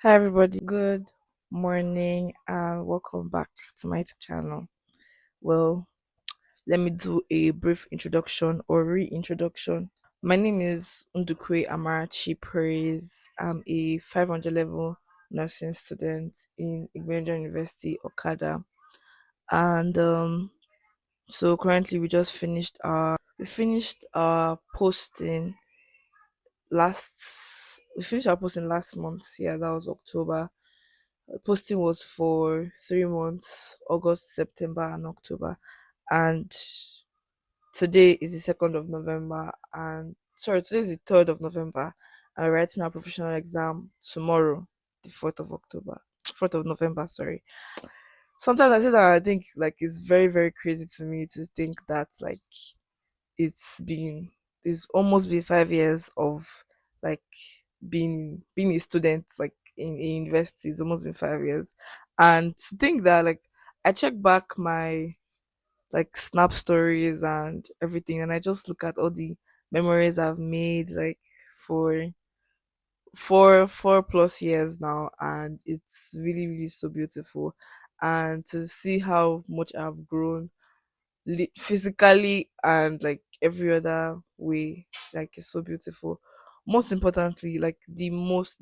Hi, everybody. Good morning and welcome back to my YouTube channel. Well, let me do a brief introduction or reintroduction. My name is Ndukwe Amarachi Praise. I'm a 500 level nursing student in Igbenja University, Okada. And so currently we finished our posting last month. Yeah, that was October. Posting was for 3 months, August, September, and October. And today is the 2nd of November. And sorry, today is the 3rd of November. And we're writing our professional exam tomorrow, the 4th of October, 4th of November, sorry. Sometimes I say that I think like it's very, very crazy to me to think that like it's been it's almost been 5 years of like being a student like in university. It's almost been 5 years, and to think that like I check back my like snap stories and everything, and I just look at all the memories I've made like for 4+ years now, and it's really really so beautiful, and to see how much I've grown physically and like every other way, like it's so beautiful. Most importantly, like the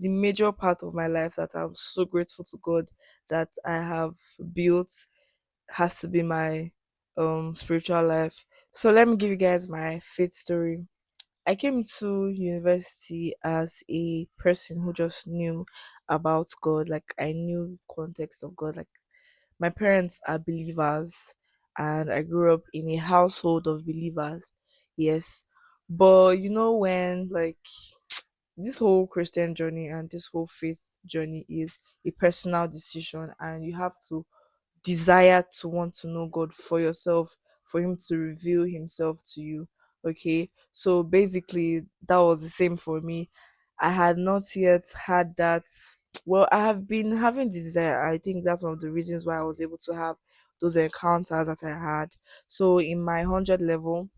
major part of my life that I'm so grateful to God that I have built has to be my spiritual life. So let me give you guys my faith story. I came to university as a person who just knew about God. Like I knew context of God. Like my parents are believers, and I grew up in a household of believers. Yes. But you know when like this whole Christian journey and this whole faith journey is a personal decision, and you have to desire to want to know God for yourself, for Him to reveal Himself to you. Okay, so basically, that was the same for me. I had not yet had that. Well, I have been having the desire. I think that's one of the reasons why I was able to have those encounters that I had. So, in my 100 level,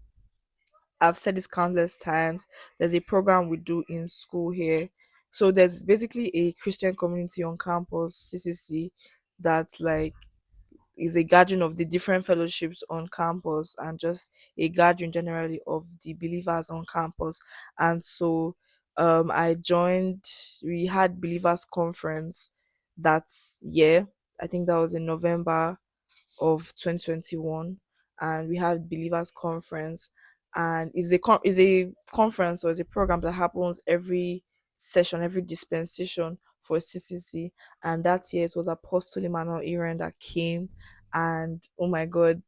I've said this countless times. There's a program we do in school here. So there's basically a Christian community on campus, CCC, that's like is a gathering of the different fellowships on campus and just a gathering generally of the believers on campus. And so I joined, we had believers conference that year. I think that was in November of 2021, and we have believers conference, and is a conference or is a program that happens every session, every dispensation for CCC. And that year it was Apostle Emmanuel Aaron that came, and oh my god,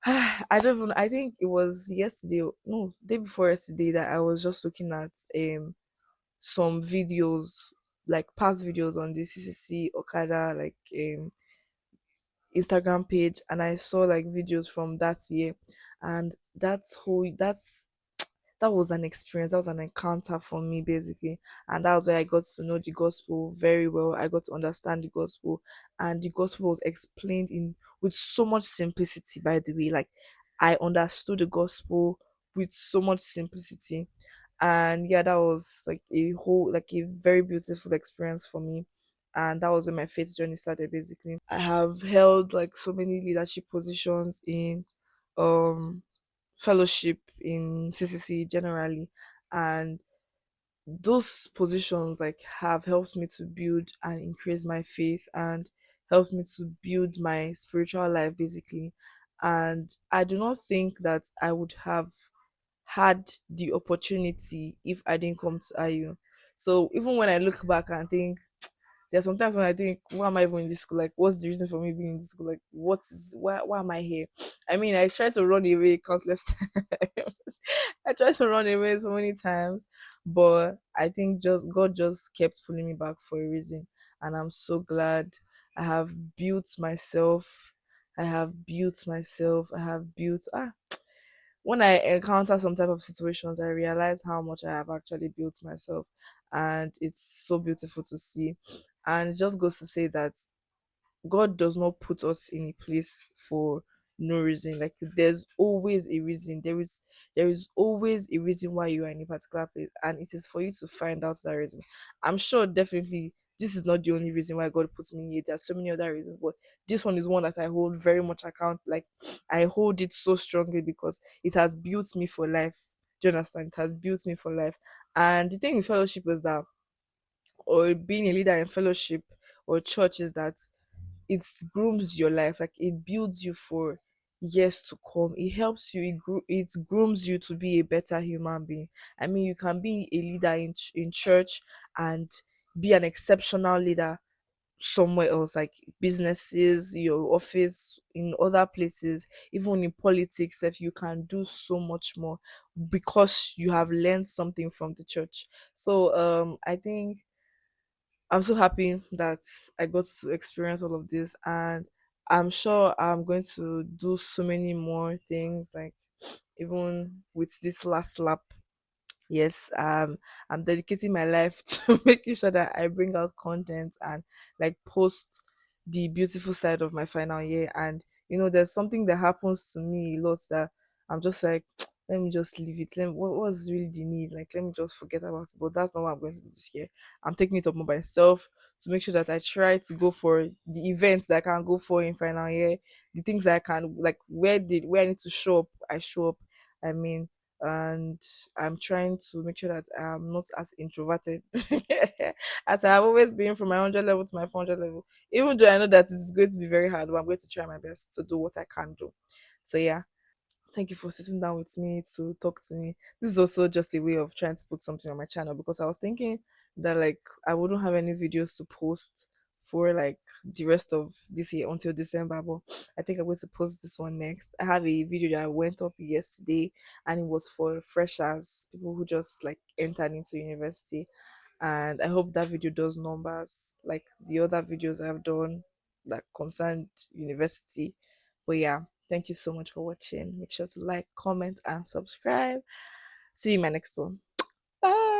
I don't even, I think it was yesterday, no, day before yesterday, that I was just looking at some videos, like past videos on the CCC Okada, like Instagram page, and I saw like videos from that year, and that was an experience, that was an encounter for me basically, and that was where I got to know the gospel very well. I got to understand the gospel, and the gospel was explained in with so much simplicity. By the way, like I understood the gospel with so much simplicity, and yeah, that was like a very beautiful experience for me, and that was when my faith journey started basically. I have held like so many leadership positions in um fellowship in CCC generally, and those positions like have helped me to build and increase my faith and helped me to build my spiritual life basically. And I do not think that I would have had the opportunity if I didn't come to IU. So even when I look back and think, there's sometimes when I think, why am I even in this school? Like, what's the reason for me being in this school? Like, why am I here? I mean, I tried to run away countless times. I tried to run away so many times, but I think just God just kept pulling me back for a reason, and I'm so glad I have built myself. I have built myself. I have built. When I encounter some type of situations, I realize how much I have actually built myself, and it's so beautiful to see. And it just goes to say that God does not put us in a place for no reason. Like there's always a reason. There is always a reason why you are in a particular place, and it is for you to find out that reason. I'm sure definitely this is not the only reason why God puts me here. There's so many other reasons, but this one is one that I hold very much account. Like I hold it so strongly because it has built me for life. Do you understand? It has built me for life. And the thing with fellowship is that, or being a leader in fellowship or church, is that it grooms your life. Like it builds you for years to come. It helps you, it grooms you to be a better human being. I mean, you can be a leader in church and be an exceptional leader somewhere else, like businesses, your office, in other places, even in politics. If you can do so much more because you have learned something from the church. So I think I'm so happy that I got to experience all of this, and I'm sure I'm going to do so many more things, like even with this last lap. Yes, I'm dedicating my life to making sure that I bring out content and like post the beautiful side of my final year. And there's something that happens to me a lot that I'm just like, let me just leave it. What's really the need? Like, let me just forget about it. But that's not what I'm going to do this year. I'm taking it up more by myself to make sure that I try to go for the events that I can go for in final year, the things that I can, like, where I need to show up, I show up. I mean, and I'm trying to make sure that I'm not as introverted as I have always been, from my 100 level to my 400 level. Even though I know that it's going to be very hard, but I'm going to try my best to do what I can do. So yeah, thank you for sitting down with me to talk to me. This is also just a way of trying to put something on my channel, because I was thinking that like I wouldn't have any videos to post for like the rest of this year until December. But I think I'm going to post this one next. I have a video that went up yesterday, and it was for freshers, people who just like entered into university. And I hope that video does numbers like the other videos I've done that concerned university. But yeah, thank you so much for watching. Make sure to like, comment, and subscribe. See you in my next one. Bye.